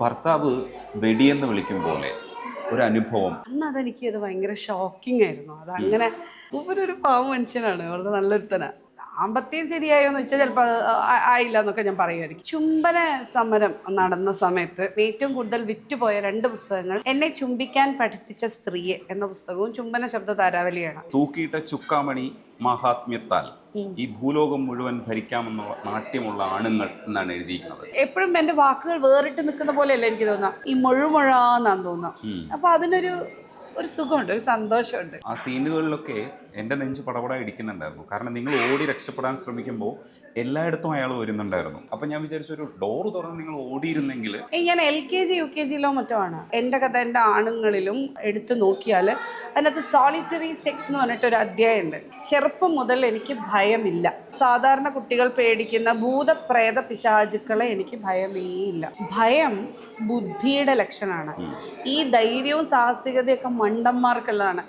ഭർത്താവ് വെടിയെന്ന് വിളിക്കും പോലെ ഒരു അനുഭവം. അന്ന് അതെനിക്ക് അത് ഭയങ്കര ഷോക്കിംഗ് ആയിരുന്നു. അതങ്ങനെ മൂപ്പരൊരു പാവം മനുഷ്യനാണ്, വളരെ നല്ലൊരുത്തനാ. ദാമ്പത്യം ശരിയായോ എന്ന് വെച്ചാൽ ചിലപ്പോൾ ആയില്ല എന്നൊക്കെ ഞാൻ പറയുമായിരിക്കും. ചുംബന സമരം നടന്ന സമയത്ത് ഏറ്റവും കൂടുതൽ വിറ്റുപോയ 2 പുസ്തകങ്ങൾ എന്നെ ചുംബിക്കാൻ പഠിപ്പിച്ച സ്ത്രീയെ എന്ന പുസ്തകവും ചുംബന ശബ്ദ താരാവലിയാണ്. തൂക്കിയിട്ട ചുക്കാമണി മഹാത്മ്യത്താൽ ഈ ഭൂലോകം മുഴുവൻ ഭരിക്കാമെന്ന നാട്യമുള്ള ആണുങ്ങൾ എന്നാണ് എഴുതിയിരിക്കുന്നത്. എപ്പോഴും എൻ്റെ വാക്കുകൾ വേറിട്ട് നിൽക്കുന്ന പോലെയല്ല എനിക്ക് തോന്നാം, ഈ മുഴുമുഴാന്നാന്ന് തോന്നാം. അപ്പൊ അതിനൊരു സുഖമുണ്ട്, ഒരു സന്തോഷമുണ്ട്. ആ സീനുകളിലൊക്കെ എൻ്റെ നെഞ്ച് പടപട ഇടിക്കുന്നുണ്ടായിരുന്നു. കാരണം നിങ്ങൾ ഓടി രക്ഷപ്പെടാൻ ശ്രമിക്കുമ്പോൾ എല്ലായിടത്തും അയാൾ വരുന്നുണ്ടായിരുന്നു. അപ്പം ഞാൻ വിചാരിച്ചു, ഒരു ഡോറ് തുറന്ന് നിങ്ങൾ ഓടിയിരുന്നെങ്കിൽ. ഞാൻ LKG UKG മറ്റോ ആണ്. എൻ്റെ കഥ എൻ്റെ ആണുങ്ങളിലും എടുത്തു നോക്കിയാൽ അതിനകത്ത് സോളിറ്ററി സെക്സ് എന്ന് പറഞ്ഞിട്ടൊരു അധ്യായമുണ്ട്. ചെറുപ്പം മുതൽ എനിക്ക് ഭയമില്ല. സാധാരണ കുട്ടികൾ പേടിക്കുന്ന ഭൂതപ്രേത പിശാചുക്കളെ എനിക്ക് ഭയമേ ഇല്ല. ഭയം ബുദ്ധിയുടെ ലക്ഷണമാണ്. ഈ ധൈര്യവും സാഹസികതയൊക്കെ മണ്ടന്മാർക്കുള്ളതാണ്.